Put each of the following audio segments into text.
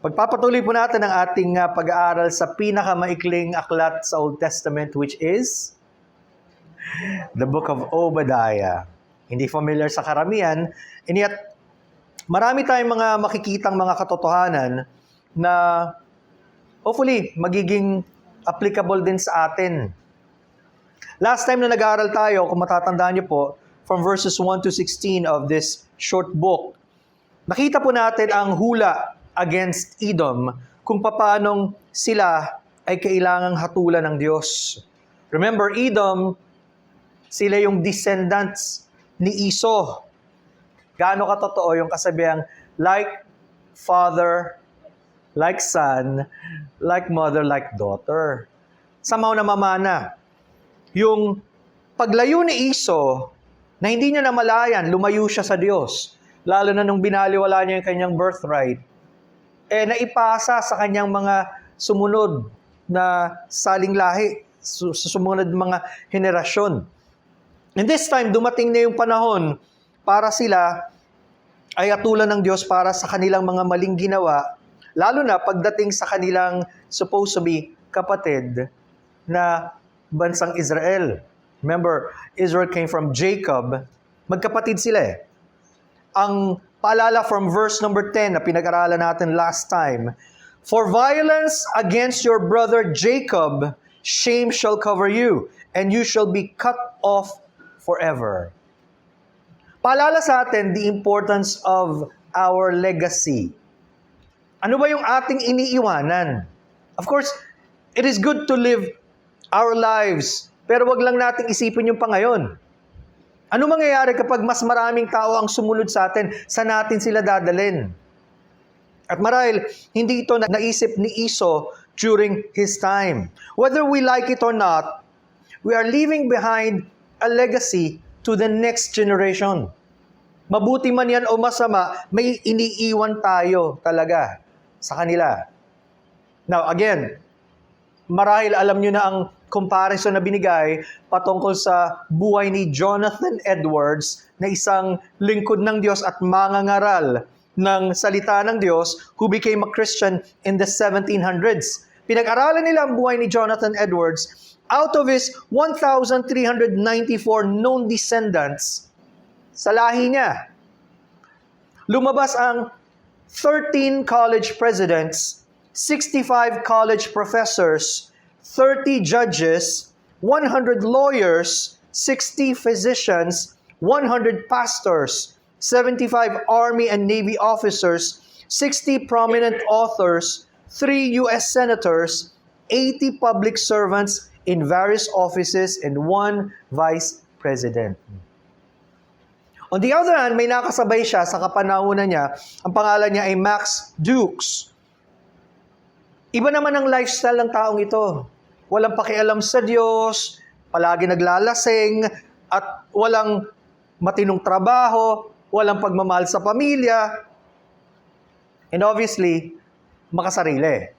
Pagpapatuloy po natin ang ating pag-aaral sa pinakamaikling aklat sa Old Testament, which is the Book of Obadiah. Hindi familiar sa karamihan, and yet marami tayong mga makikitang mga katotohanan na hopefully magiging applicable din sa atin. Last time na nag-aaral tayo, kung matatandaan niyo po, from verses 1 to 16 of this short book, nakita po natin ang hula against Edom kung paanong sila ay kailangang hatulan ng Diyos. Remember, Edom, sila yung descendants ni Esau. Gaano katotoo yung kasabihang like father, like son, like mother, like daughter. Somehow namamana. Yung paglayo ni Esau, na hindi niya namalayan, lumayo siya sa Diyos. Lalo na nung binaliwala niya yung kanyang birthright, naipasa sa kanyang mga sumunod na saling lahi, sumunod mga henerasyon. And this time, dumating na yung panahon para sila ay hatulan ng Diyos para sa kanilang mga maling ginawa, lalo na pagdating sa kanilang supposed to be kapatid na bansang Israel. Remember, Israel came from Jacob. Magkapatid sila eh. Ang paalala from verse number 10 na pinag-aralan natin last time, "For violence against your brother Jacob, shame shall cover you, and you shall be cut off forever." Paalala sa atin the importance of our legacy. Ano ba yung ating iniiwanan? Of course, it is good to live our lives, pero wag lang nating isipin yung pangayon. Ano mangyayari kapag mas maraming tao ang sumunod sa atin? Saan natin sila dadalhin? At marahil, hindi ito naisip ni Esau during his time. Whether we like it or not, we are leaving behind a legacy to the next generation. Mabuti man yan o masama, may iniiwan tayo talaga sa kanila. Now again, marahil alam nyo na ang comparison na binigay patungkol sa buhay ni Jonathan Edwards na isang lingkod ng Diyos at mangangaral ng salita ng Diyos who became a Christian in the 1700s. Pinag-aralan nila ang buhay ni Jonathan Edwards. Out of his 1,394 known descendants sa lahi niya, lumabas ang 13 college presidents, 65 college professors, 30 judges, 100 lawyers, 60 physicians, 100 pastors, 75 Army and Navy officers, 60 prominent authors, 3 U.S. senators, 80 public servants in various offices, and 1 vice president. On the other hand, may nakasabay siya sa kapanahunan niya, ang pangalan niya ay Max Dukes. Iba naman ang lifestyle ng taong ito. Walang pakialam sa Diyos, palagi naglalasing, at walang matinong trabaho, walang pagmamahal sa pamilya, and obviously, makasarili.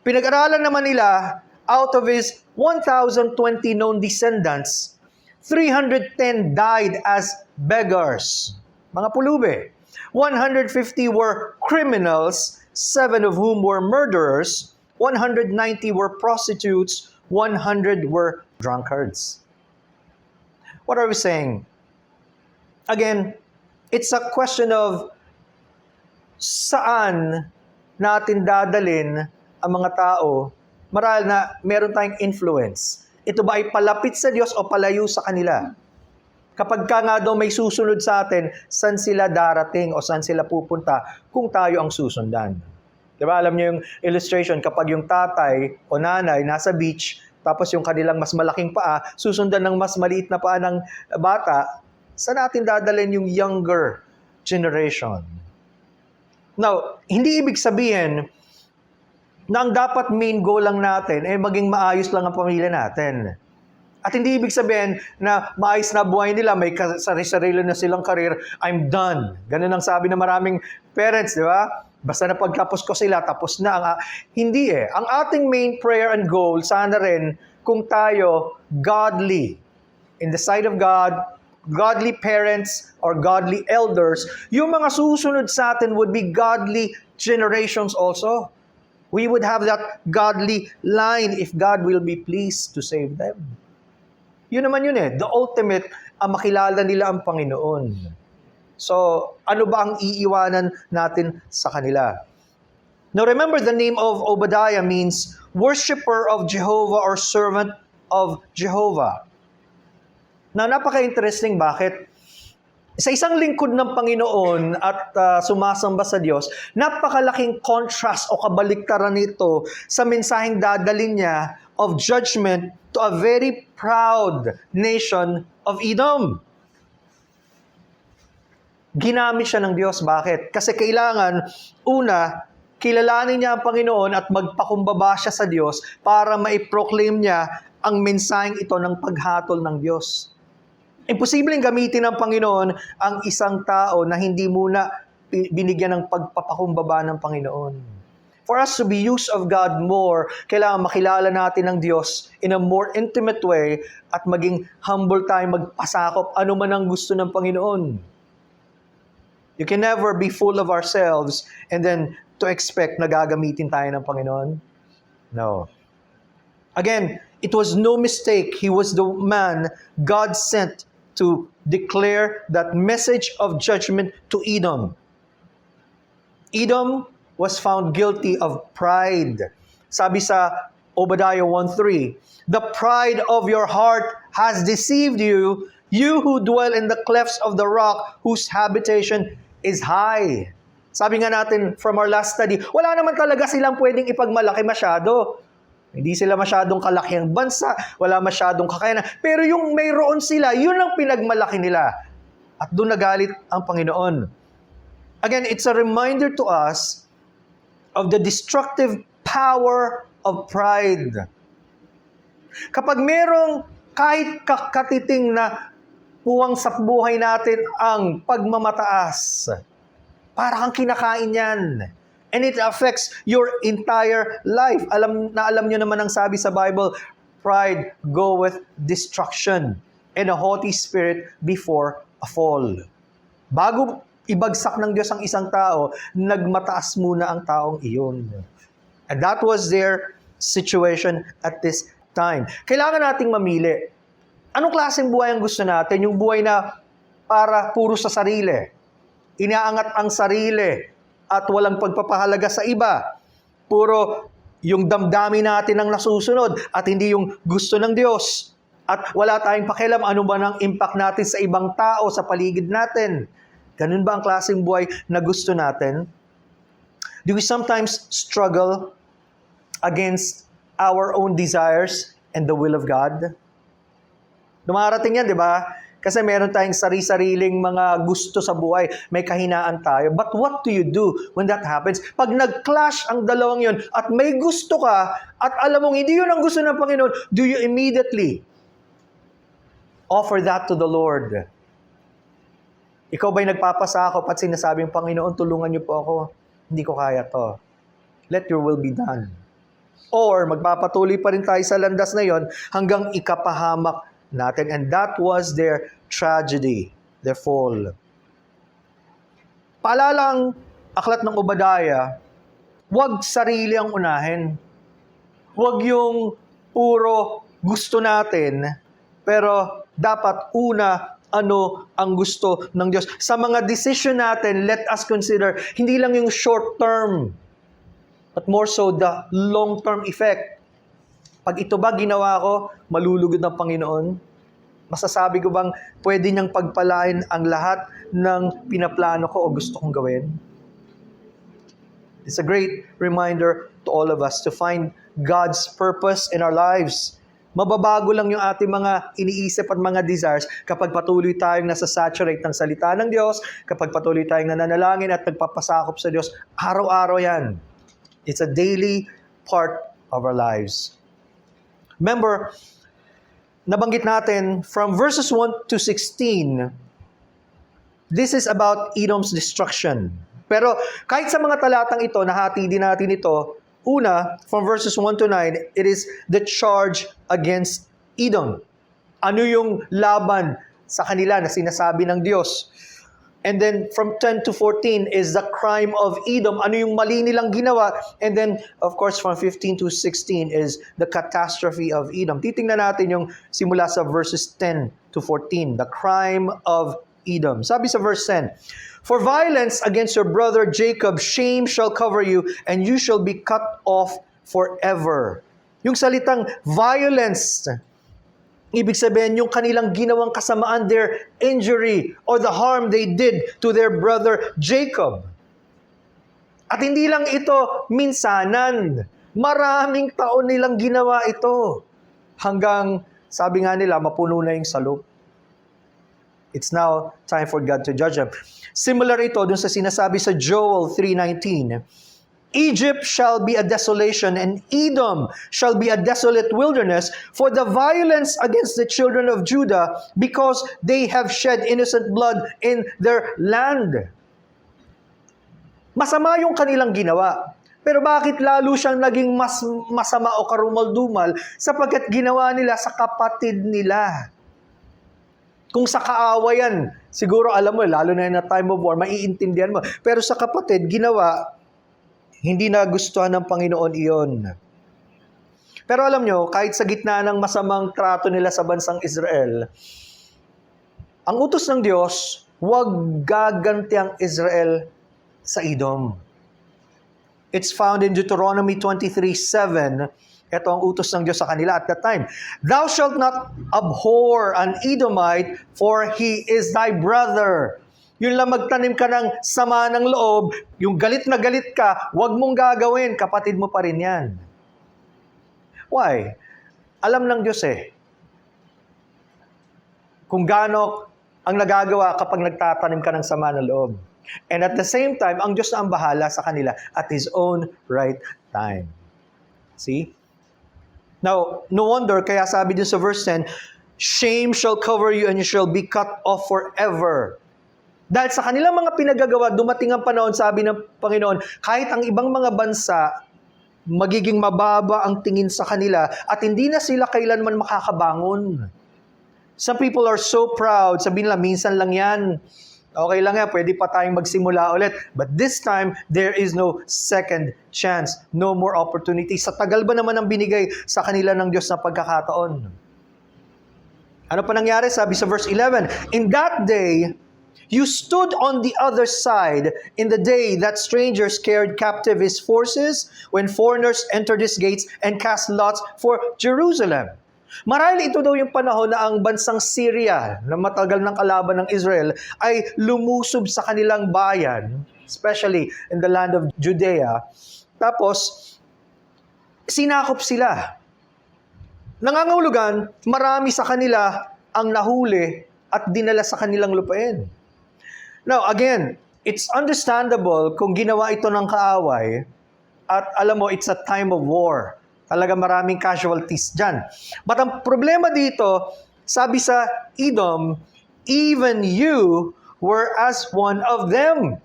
Pinag-aralan naman nila, out of his 1,020 known descendants, 310 died as beggars, mga pulube. 150 were criminals, 7 of whom were murderers, 190 were prostitutes, 100 were drunkards. What are we saying? Again, it's a question of saan natin dadalin ang mga tao marahil na meron tayong influence. Ito ba ay palapit sa Diyos o palayo sa kanila? Kapag ka nga daw may susunod sa atin, saan sila darating o saan sila pupunta kung tayo ang susundan? Diba, alam niyo yung illustration, kapag yung tatay o nanay nasa beach, tapos yung kanilang mas malaking paa, susundan ng mas maliit na paa ng bata, saan natin dadalhin yung younger generation? Now, hindi ibig sabihin na ang dapat main goal lang natin ay maging maayos lang ang pamilya natin. At hindi ibig sabihin na maayos na buhay nila, may sarili-sarili na silang career, I'm done. Ganun ang sabi ng maraming parents, di ba? Basta na pagtapos ko sila, tapos na. Hindi eh. Ang ating main prayer and goal, sana rin kung tayo godly in the sight of God, godly parents or godly elders, yung mga susunod sa atin would be godly generations also. We would have that godly line if God will be pleased to save them. Yun naman yun eh. The ultimate, makilala nila ang Panginoon. So, ano ba ang iiwanan natin sa kanila? Now remember, the name of Obadiah means worshipper of Jehovah or servant of Jehovah. Now, napaka-interesting bakit? Sa isang lingkod ng Panginoon at sumasamba sa Diyos, napakalaking contrast o kabaliktaran nito sa mensaheng dadalhin niya of judgment to a very proud nation of Edom. Ginamit siya ng Diyos. Bakit? Kasi kailangan, una, kilalanin niya ang Panginoon at magpakumbaba siya sa Diyos para maiproclaim niya ang mensaheng ito ng paghatol ng Diyos. Imposibleng gamitin ng Panginoon ang isang tao na hindi muna binigyan ng pagpapakumbaba ng Panginoon. For us to be used of God more, kailangan makilala natin ang Diyos in a more intimate way at maging humble tayo, magpasakop ano man ang gusto ng Panginoon. You can never be full of ourselves and then to expect na gagamitin tayo ng Panginoon. No. Again, it was no mistake. He was the man God sent to declare that message of judgment to Edom. Edom was found guilty of pride. Sabi sa Obadiah 1:3, "The pride of your heart has deceived you, you who dwell in the clefts of the rock, whose habitation is high." Sabi nga natin from our last study, wala naman talaga silang pwedeng ipagmalaki masyado. Hindi sila masyadong kalakihang bansa, wala masyadong kakayanan. Pero yung mayroon sila, yun ang pinagmalaki nila. At doon nagalit ang Panginoon. Again, it's a reminder to us of the destructive power of pride. Kapag merong kahit katiting na puwang sa buhay natin ang pagmamataas, para kang kinakain yan. And it affects your entire life. Alam nyo naman ang sabi sa Bible, pride goeth destruction, and a haughty spirit before a fall. Bago ibagsak ng Diyos ang isang tao, nagmataas muna ang taong iyon. And that was their situation at this time. Kailangan nating mamili. Anong klaseng buhay ang gusto natin? Yung buhay na para puro sa sarili. Inaangat ang sarili at walang pagpapahalaga sa iba. Puro yung damdamin natin ang nasusunod at hindi yung gusto ng Diyos. At wala tayong pakialam ano ba ng impact natin sa ibang tao, sa paligid natin. Ganun ba ang klaseng buhay na gusto natin? Do we sometimes struggle against our own desires and the will of God? Dumarating yan, di ba? Kasi meron tayong sari-sariling mga gusto sa buhay. May kahinaan tayo. But what do you do when that happens? Pag nag-clash ang dalawang yon at may gusto ka at alam mong hindi yun ang gusto ng Panginoon, do you immediately offer that to the Lord? Ikaw ba'y nagpapasakop at sinasabing, Panginoon, tulungan niyo po ako. Hindi ko kaya to. Let your will be done. Or magpapatuloy pa rin tayo sa landas na yon hanggang ikapahamak natin. And that was their tragedy, their fall. Paalala ang aklat ng Obadiah, huwag sarili ang unahin. Huwag yung puro gusto natin, pero dapat una ano ang gusto ng Diyos. Sa mga decision natin, let us consider hindi lang yung short term, but more so the long-term effect. Pag ito ba ginawa ko, malulugod ng Panginoon? Masasabi ko bang pwede niyang pagpalain ang lahat ng pinaplano ko o gusto kong gawin? It's a great reminder to all of us to find God's purpose in our lives. Mababago lang yung ating mga iniisip at mga desires kapag patuloy tayong nasa-saturate ng salita ng Diyos, kapag patuloy tayong nananalangin at nagpapasakop sa Diyos. Araw-araw yan. It's a daily part of our lives. Remember, nabanggit natin from verses 1 to 16, this is about Edom's destruction. Pero kahit sa mga talatang ito, nahati din natin ito, una, from verses 1 to 9, it is the charge against Edom. Ano yung laban sa kanila na sinasabi ng Diyos. And then from 10 to 14 is the crime of Edom. Ano yung mali nilang ginawa? And then, of course, from 15 to 16 is the catastrophe of Edom. Titingnan natin yung simula sa verses 10 to 14. The crime of Edom. Sabi sa verse 10, "For violence against your brother Jacob, shame shall cover you, and you shall be cut off forever." Yung salitang violence, ibig sabihin, yung kanilang ginawang kasamaan, their injury or the harm they did to their brother Jacob. At hindi lang ito minsanan. Maraming taon nilang ginawa ito. Hanggang, sabi nga nila, mapuno na yung salop. It's now time for God to judge them. Similar ito dun sa sinasabi sa Joel 3:19. "Egypt shall be a desolation, and Edom shall be a desolate wilderness for the violence against the children of Judah, because they have shed innocent blood in their land." Masama yung kanilang ginawa. Pero bakit lalo siyang naging mas masama o karumal-dumal? Sapagkat ginawa nila sa kapatid nila. Kung sa kaawayan, siguro alam mo, lalo na in a time of war, maiintindihan mo. Pero sa kapatid, ginawa, hindi nagustuhan ng Panginoon iyon. Pero alam nyo, kahit sa gitna ng masamang trato nila sa bansang Israel, ang utos ng Diyos, huwag gaganti ang Israel sa Edom. It's found in Deuteronomy 23:7. Ito ang utos ng Diyos sa kanila at that time. "Thou shalt not abhor an Edomite, for he is thy brother." Yun lang magtanim ka ng sama ng loob, yung galit na galit ka, huwag mong gagawin, kapatid mo pa rin yan. Why? Alam ng Diyos kung gaano ang nagagawa kapag nagtatanim ka ng sama ng loob. And at the same time, ang Diyos na ang bahala sa kanila at His own right time. See? Now, no wonder, kaya sabi din sa verse 10, "Shame shall cover you and you shall be cut off forever." Dahil sa kanilang mga pinagagawa, dumating ang panahon, sabi ng Panginoon, kahit ang ibang mga bansa, magiging mababa ang tingin sa kanila at hindi na sila kailanman makakabangon. Some people are so proud, sabihin nila, minsan lang yan. Okay lang yan, pwede pa tayong magsimula ulit. But this time, there is no second chance, no more opportunity. Sa tagal ba naman ang binigay sa kanila ng Diyos na pagkakataon? Ano pa nangyari? Sabi sa verse 11, "In that day, you stood on the other side in the day that strangers carried captive his forces, when foreigners entered his gates and cast lots for Jerusalem." Marahil ito daw yung panahon na ang bansang Syria, na matagal ng kalaban ng Israel, ay lumusob sa kanilang bayan, especially in the land of Judea. Tapos, sinakop sila. Nangangahulugan, marami sa kanila ang nahuli at dinala sa kanilang lupain. Now, again, it's understandable kung ginawa ito ng kaaway at alam mo, it's a time of war. Talaga maraming casualties dyan. But ang problema dito, sabi sa Edom, "Even you were as one of them."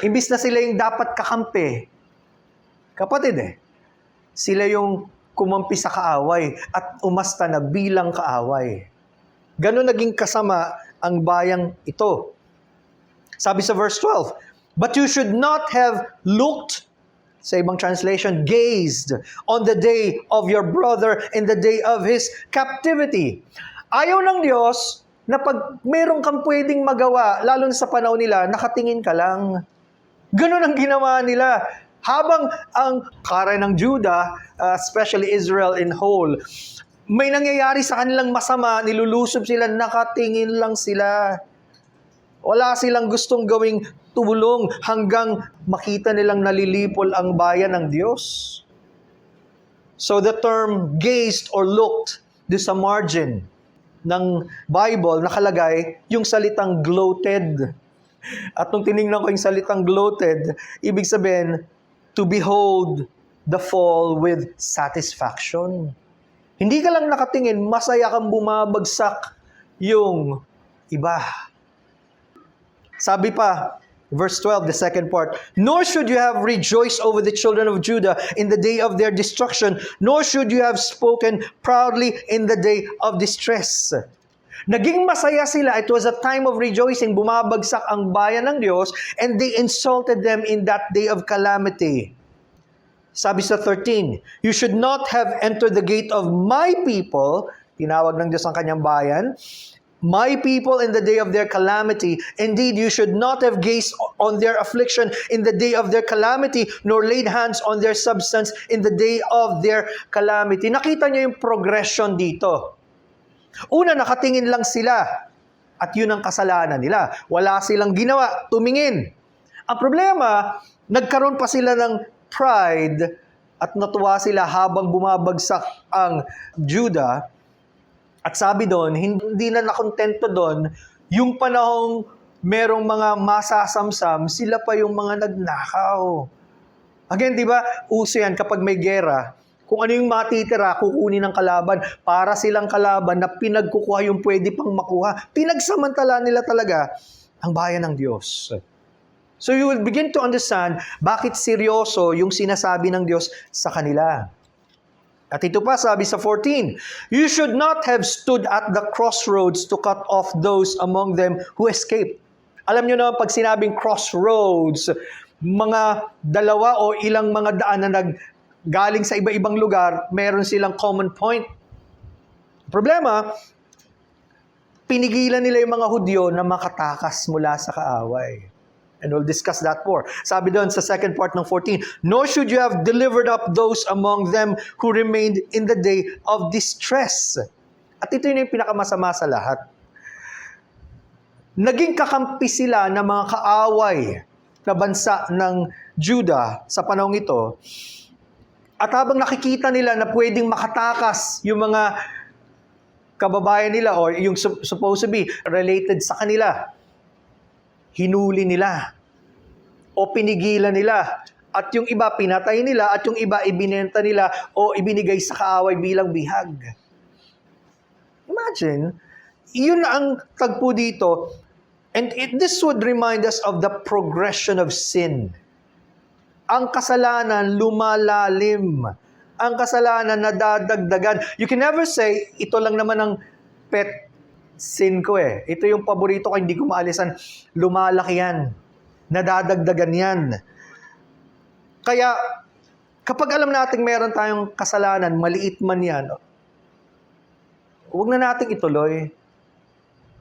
Imbis na sila yung dapat kakampi. Kapatid sila yung kumampi sa kaaway at umasta na bilang kaaway. Ganon naging kasama ang bayang ito. Sabi sa verse 12, "But you should not have looked," sa ibang translation, "gazed on the day of your brother in the day of his captivity." Ayaw ng Diyos na pag meron kang pwedeng magawa, lalo na sa panahon nila, nakatingin ka lang. Ganon ang ginawa nila. Habang ang kare ng Judah, especially Israel in whole, may nangyayari sa kanilang masama, nilulusob sila, nakatingin lang sila. Wala silang gustong gawing tulong hanggang makita nilang nalilipol ang bayan ng Diyos. So the term gazed or looked, doon sa margin ng Bible, nakalagay yung salitang gloated. At nung tinignan ko yung salitang gloated, ibig sabihin, to behold the fall with satisfaction. Hindi ka lang nakatingin, masaya kang bumabagsak yung iba. Sabi pa, verse 12, the second part, "Nor should you have rejoiced over the children of Judah in the day of their destruction, nor should you have spoken proudly in the day of distress." Naging masaya sila. It was a time of rejoicing. Bumabagsak ang bayan ng Diyos and they insulted them in that day of calamity. Sabi sa 13, you should not have entered the gate of my people. Tinawag ng Diyos ang kanyang bayan. My people in the day of their calamity. Indeed, you should not have gazed on their affliction in the day of their calamity, nor laid hands on their substance in the day of their calamity. Nakita niyo yung progression dito. Una, nakatingin lang sila. At yun ang kasalanan nila. Wala silang ginawa, tumingin. Ang problema, nagkaroon pa sila ng pride at natuwa sila habang bumabagsak ang Judah. At sabi doon, hindi na nakontento doon, yung panahong merong mga masasamsam, sila pa yung mga nagnakaw. Again, di ba, uso yan kapag may gera, kung ano yung matitira, kukunin ng kalaban para silang kalaban na pinagkukuha yung pwede pang makuha. Pinagsamantala nila talaga ang bayan ng Diyos. So you will begin to understand bakit seryoso yung sinasabi ng Diyos sa kanila. At ito pa, sabi sa 14, you should not have stood at the crossroads to cut off those among them who escaped. Alam nyo na, pag sinabing crossroads, mga dalawa o ilang mga daan na galing sa iba-ibang lugar, meron silang common point. Problema, pinigilan nila yung mga Hudyo na makatakas mula sa kaaway. And we'll discuss that more. Sabi doon sa second part ng 14, nor should you have delivered up those among them who remained in the day of distress. At ito yung pinakamasama sa lahat. Naging kakampi sila ng mga kaaway na bansa ng Judah sa panahong ito. At habang nakikita nila na pwedeng makatakas yung mga kababayan nila o yung supposed to be related sa kanila, hinuli nila o pinigilan nila at yung iba pinatay nila at yung iba ibinenta nila o ibinigay sa kaaway bilang bihag. Imagine, yun ang tagpo dito. And this would remind us of the progression of sin. Ang kasalanan lumalalim. Ang kasalanan nadadagdagan. You can never say, ito lang naman ang pet sin ko eh. Ito yung paborito ko, hindi ko maalisan. Lumalaki yan. Nadadagdagan yan. Kaya, kapag alam natin meron tayong kasalanan, maliit man yan, huwag na nating ituloy.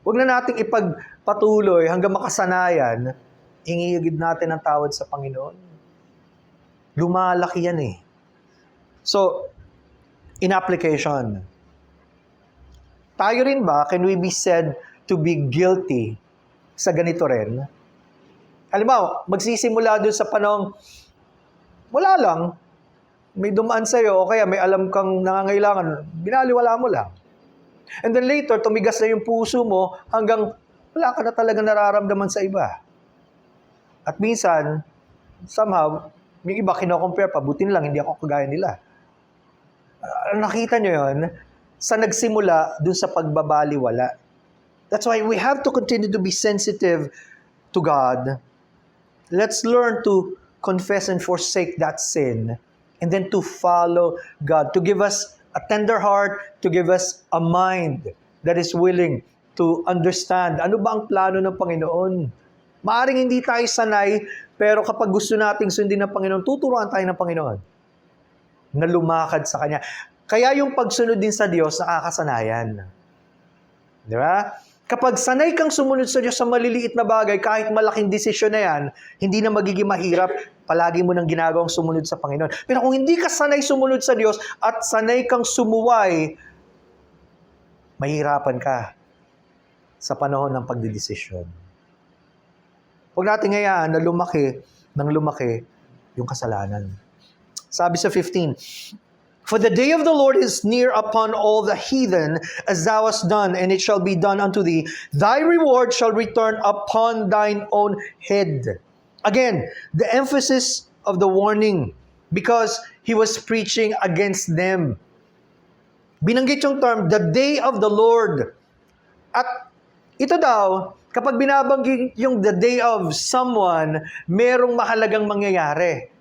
Huwag na nating ipagpatuloy hanggang makasanayan, ingigid natin ang tawad sa Panginoon. Lumalaki yan eh. So, in application, tayo rin ba, can we be said to be guilty sa ganito rin? Halimbawa, magsisimula dun sa panahong, wala lang, may dumaan sa'yo, o kaya may alam kang nangangailangan, binaliwala mo lang. And then later, tumigas na yung puso mo hanggang wala ka na talaga nararamdaman sa iba. At minsan, somehow, yung iba kino-compare pa, buti lang, hindi ako kagaya nila. Nakita nyo yun? Sa nagsimula dun sa pagbabaliwala. That's why we have to continue to be sensitive to God. Let's learn to confess and forsake that sin and then to follow God, to give us a tender heart, to give us a mind that is willing to understand ano ba ang plano ng Panginoon. Maaring hindi tayo sanay, pero kapag gusto nating sundin ng Panginoon, tuturuan tayo ng Panginoon na lumakad sa Kanya. Kaya yung pagsunod din sa Diyos, nakakasanayan. Di ba? Kapag sanay kang sumunod sa Diyos sa maliliit na bagay, kahit malaking desisyon na yan, hindi na magiging mahirap, palagi mo nang ginagawang sumunod sa Panginoon. Pero kung hindi ka sanay sumunod sa Diyos at sanay kang sumuway, mahirapan ka sa panahon ng pagdidesisyon. Huwag natin hayaan na lumaki yung kasalanan. Sabi sa 15, for the day of the Lord is near upon all the heathen, as thou hast done, and it shall be done unto thee. Thy reward shall return upon thine own head. Again, the emphasis of the warning, because he was preaching against them. Binanggit yung term, the day of the Lord. At ito daw, kapag binabanggit yung the day of someone, merong mahalagang mangyayari.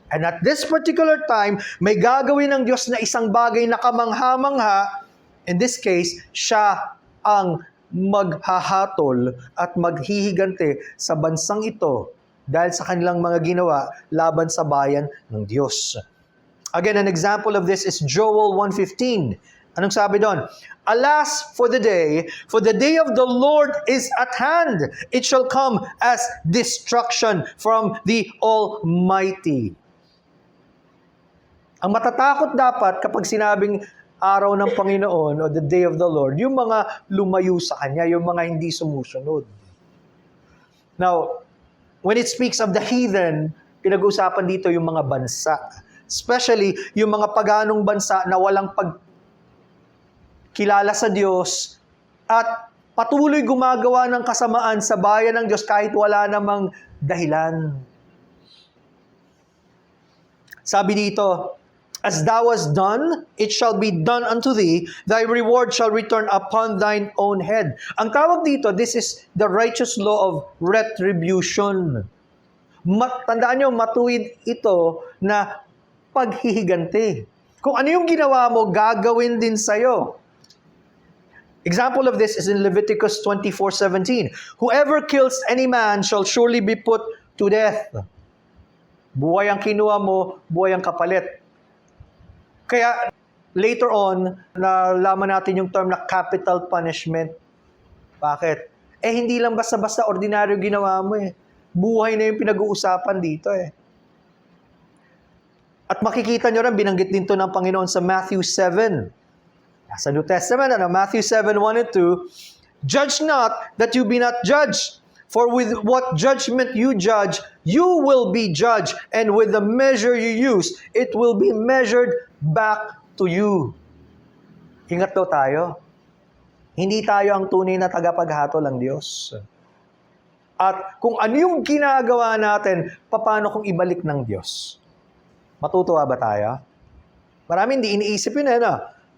And at this particular time, may gagawin ng Diyos na isang bagay na kamangha-mangha. In this case, siya ang maghahatol at maghihigante sa bansang ito dahil sa kanilang mga ginawa laban sa bayan ng Diyos. Again, an example of this is Joel 1:15. Anong sabi doon? Alas for the day of the Lord is at hand. It shall come as destruction from the Almighty. Ang matatakot dapat kapag sinabing araw ng Panginoon o the day of the Lord, yung mga lumayo sa Kanya, yung mga hindi sumusunod. Now, when it speaks of the heathen, pinag-uusapan dito yung mga bansa. Especially yung mga paganong bansa na walang pagkilala sa Diyos at patuloy gumagawa ng kasamaan sa bayan ng Diyos kahit wala namang dahilan. Sabi dito, as thou hast done, it shall be done unto thee, thy reward shall return upon thine own head. Ang tawag dito, this is the righteous law of retribution. Tandaan nyo, matuwid ito na paghihiganti. Kung ano yung ginawa mo, gagawin din sa'yo. Example of this is in Leviticus 24:17. Whoever kills any man shall surely be put to death. Buhay ang kinuha mo, buhay ang kapalit. Kaya later on, nalaman natin yung term na capital punishment. Bakit? Hindi lang basta-basta ordinaryo ginawa mo eh. Buhay na yung pinag-uusapan dito eh. At makikita nyo rin, binanggit din to ng Panginoon sa Matthew 7. Sa New Testament, Matthew 7:1 and 2, judge not that you be not judged. For with what judgment you judge, you will be judged. And with the measure you use, it will be measured back to you. Ingat daw tayo. Hindi tayo ang tunay na tagapaghatol ng Diyos. At kung ano yung ginagawa natin, paano kung ibalik ng Diyos? Matutuwa ba tayo? Marami hindi iniisip yun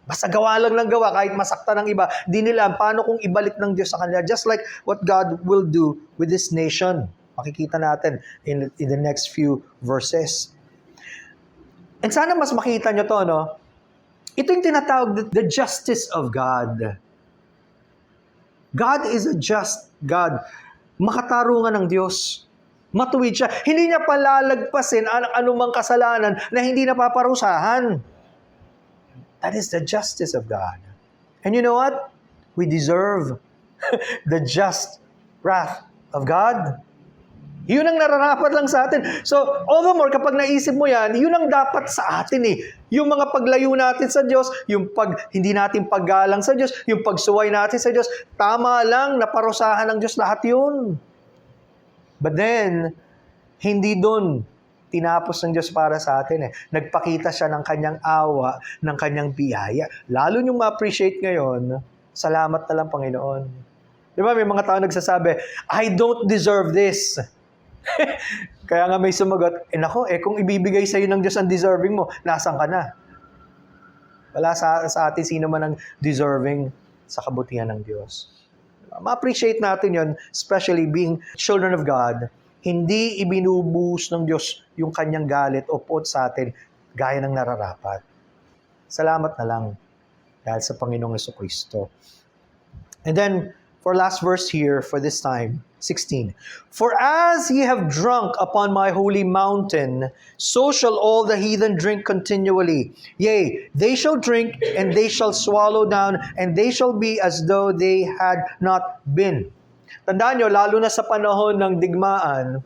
Basta gawa lang ng gawa, kahit masakta ng iba, di nila paano kung ibalik ng Diyos sa kanila. Just like what God will do with this nation. Makikita natin in the next few verses. And sana mas makita nyo to, Ito yung tinatawag the justice of God. God is a just God. Makatarungan ng Diyos. Matuwid siya. Hindi niya palalagpasin ang anumang kasalanan na hindi napaparusahan. That is the justice of God. And you know what? We deserve the just wrath of God. Yun ang nararapat lang sa atin. So, all the more, kapag naisip mo yan, yun ang dapat sa atin eh. Yung mga paglayo natin sa Diyos, yung hindi natin paggalang sa Diyos, yung pagsuway natin sa Diyos, tama lang, naparusahan ng Diyos lahat yun. But then, hindi doon tinapos ng Diyos para sa atin eh. Nagpakita siya ng kanyang awa, ng kanyang biyaya. Lalo niyong ma-appreciate ngayon, salamat na lang Panginoon. Di ba, may mga tao nagsasabi, I don't deserve this. Kaya nga may sumagot, kung ibibigay sa'yo ng Diyos ang deserving mo, nasan ka na? Wala sa atin sino man ang deserving sa kabutihan ng Diyos. Ma-appreciate natin yon, especially being children of God. Hindi ibinubuhos ng Diyos yung kanyang galit o puot sa atin gaya ng nararapat. Salamat na lang dahil sa Panginoong Jesucristo. And then, for last verse here for this time, 16. For as ye have drunk upon my holy mountain, so shall all the heathen drink continually. Yea, they shall drink, and they shall swallow down, and they shall be as though they had not been. Tandaan nyo, lalo na sa panahon ng digmaan,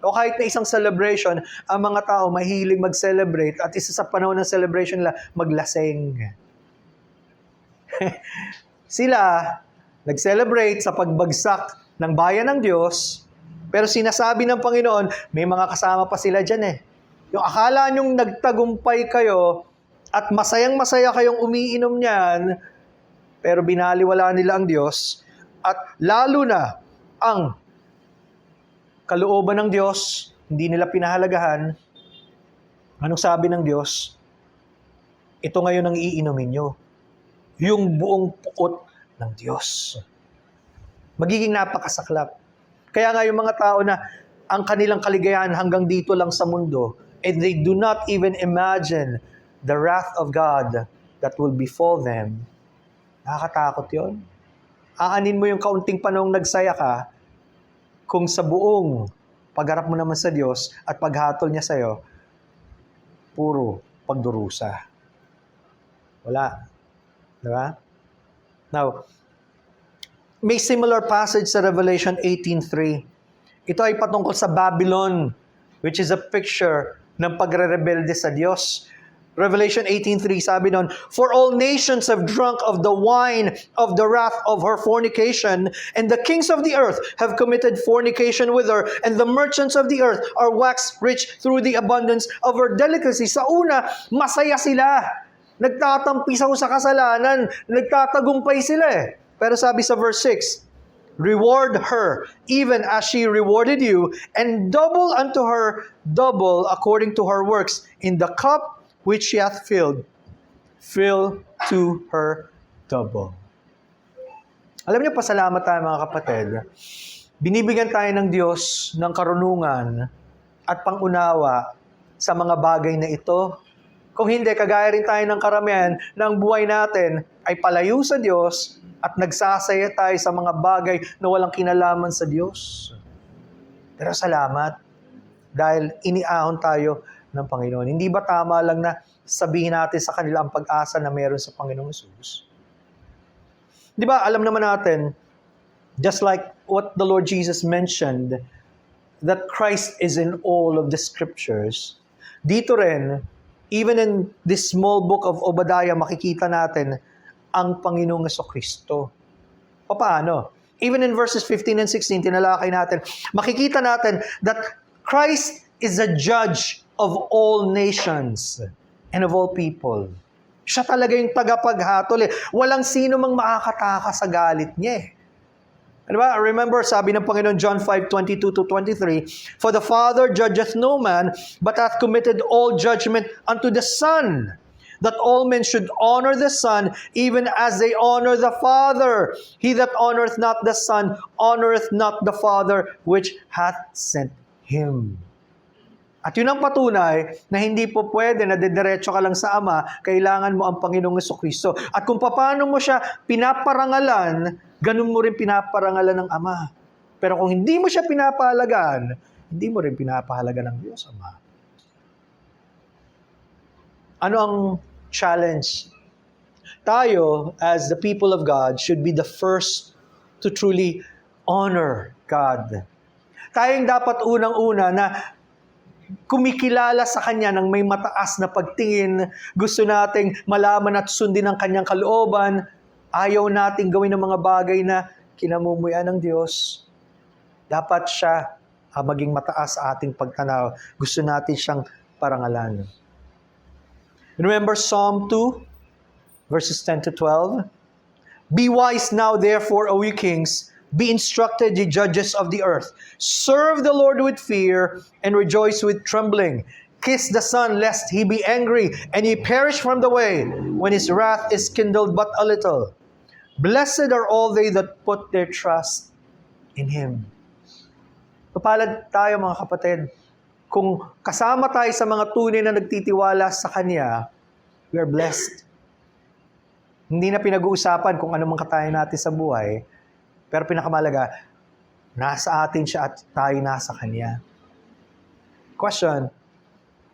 o kahit na isang celebration, ang mga tao mahilig mag-celebrate, at isa sa panahon ng celebration nila, maglaseng. Sila, nag-celebrate sa pagbagsak ng bayan ng Diyos, pero sinasabi ng Panginoon, may mga kasama pa sila dyan eh. Yung akala nyong nagtagumpay kayo at masayang-masaya kayong umiinom niyan, pero binaliwala nila ang Diyos, at lalo na ang kalooban ng Diyos, hindi nila pinahalagahan. Anong sabi ng Diyos? Ito ngayon ang iinumin nyo. Yung buong puot ng Diyos. Magiging napakasaklap. Kaya nga yung mga tao na ang kanilang kaligayahan hanggang dito lang sa mundo, and they do not even imagine the wrath of God that will befall them. Nakakatakot yun. Aanin mo yung kaunting panahong nagsaya ka kung sa buong pagharap mo naman sa Diyos at paghatol niya sa'yo, puro pagdurusa. Wala. Diba? Now, may similar passage sa Revelation 18:3. Ito ay patungkol sa Babylon, which is a picture ng pagre-rebelde sa Diyos. Revelation 18:3, sabi nun, "For all nations have drunk of the wine of the wrath of her fornication, and the kings of the earth have committed fornication with her, and the merchants of the earth are waxed rich through the abundance of her delicacy." Sa una, masaya sila. Nagtatampisaw sa kasalanan, nagtatagumpay sila eh. Pero sabi sa verse 6, "Reward her, even as she rewarded you, and double unto her double according to her works. In the cup which she hath filled, fill to her double." Alam niyo, pasalamat tayo mga kapatid. Binibigyan tayo ng Diyos ng karunungan at pangunawa sa mga bagay na ito. Kung hindi, kagaya rin tayo ng karamihan na ang buhay natin ay palayo sa Diyos at nagsasaya tayo sa mga bagay na walang kinalaman sa Diyos. Pero salamat dahil iniahon tayo ng Panginoon. Hindi ba tama lang na sabihin natin sa kanila ang pag-asa na meron sa Panginoong Hesus? Di ba, alam naman natin, just like what the Lord Jesus mentioned, that Christ is in all of the scriptures, dito rin, even in this small book of Obadiah, makikita natin ang Panginoong Jesucristo. Paano? Even in verses 15 and 16, tinalakay natin, makikita natin that Christ is a judge of all nations and of all people. Siya talaga yung tagapaghatol eh. Walang sino mang makakataka sa galit niya eh. Ano ba? Remember, sabi ng Panginoon John 5:22-23, "For the Father judgeth no man, but hath committed all judgment unto the Son, that all men should honor the Son, even as they honor the Father. He that honoreth not the Son, honoreth not the Father, which hath sent Him." At yun ang patunay na hindi po pwede na dediretso ka lang sa Ama, kailangan mo ang Panginoong Jesucristo. At kung paano mo siya pinaparangalan, ganun mo rin pinaparangalan ng Ama. Pero kung hindi mo siya pinapahalagan, hindi mo rin pinapahalagan ng Diyos Ama. Ano ang challenge? Tayo, as the people of God, should be the first to truly honor God. Tayong dapat unang-una na kumikilala sa Kanya ng may mataas na pagtingin, gusto nating malaman at sundin ang Kanyang kalooban, ayaw nating gawin ng mga bagay na kinamumuyan ng Diyos. Dapat siya maging mataas sa ating pagtanaw. Gusto natin siyang parangalan. Remember Psalm 2, verses 10-12? "Be wise now, therefore, O ye kings, be instructed, ye judges of the earth. Serve the Lord with fear, and rejoice with trembling. Kiss the Son, lest he be angry, and ye perish from the way, when his wrath is kindled but a little. Blessed are all they that put their trust in Him." Papalad tayo mga kapatid. Kung kasama tayo sa mga tunay na nagtitiwala sa Kanya, we are blessed. Hindi na pinag-uusapan kung ano mang katayan natin sa buhay, pero pinakamalaga, nasa atin siya at tayo nasa Kanya. Question,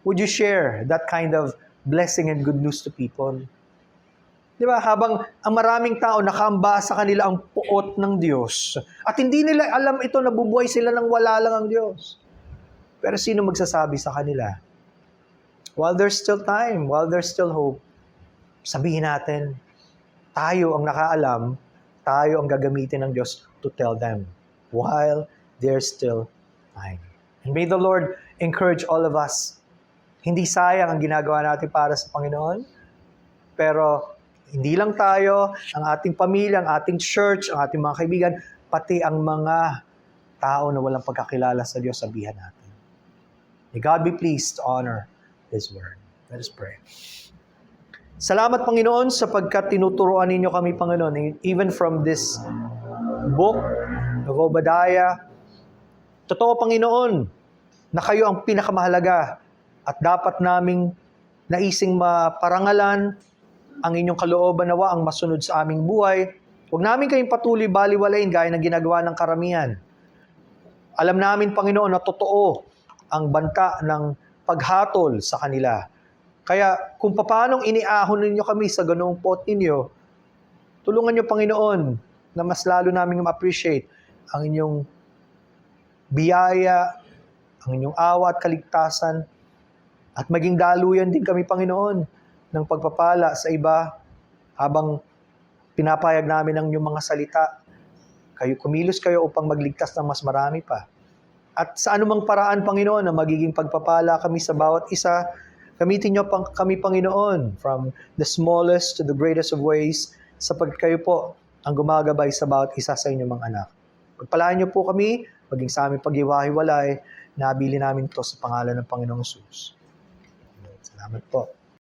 would you share that kind of blessing and good news to people? Di ba? Habang ang maraming tao nakaamba sa kanila ang puot ng Diyos, at hindi nila alam ito, nabubuhay sila nang wala lang ang Diyos. Pero sino magsasabi sa kanila? While there's still time, while there's still hope, sabihin natin, tayo ang nakaalam, tayo ang gagamitin ng Diyos to tell them while there's still time. And may the Lord encourage all of us. Hindi sayang ang ginagawa natin para sa Panginoon, pero hindi lang tayo, ang ating pamilya, ang ating church, ang ating mga kaibigan, pati ang mga tao na walang pagkakilala sa Diyos, sabihan natin. May God be pleased to honor His word. Let us pray. Salamat, Panginoon, sapagkat tinuturuan ninyo kami, Panginoon, even from this book of Obadiah. Totoo, Panginoon, na kayo ang pinakamahalaga at dapat naming naising maparangalan ang inyong kalooban nawa ang masunod sa aming buhay Huwag namin kayong patuloy baliwalain gaya ng ginagawa ng karamihan. Alam namin, Panginoon, na totoo ang banta ng paghatol sa kanila. Kaya kung paanong iniahon ninyo kami sa ganoong pot ninyo, tulungan nyo, Panginoon, na mas lalo namin ma-appreciate ang inyong biyaya, ang inyong awa at kaligtasan, at maging daluyan din kami, Panginoon, ng pagpapala sa iba habang pinapayag namin ang inyong mga salita. Kumilos kayo upang magligtas ng mas marami pa. At sa anumang paraan, Panginoon, na magiging pagpapala kami sa bawat isa, gamitin niyo kami, Panginoon, from the smallest to the greatest of ways, sapagkat kayo po ang gumagabay sa bawat isa sa inyong mga anak. Pagpalaan niyo po kami, maging sa aming paghiwa-hiwalay, nabili namin ito sa pangalan ng Panginoong Jesus. Salamat po.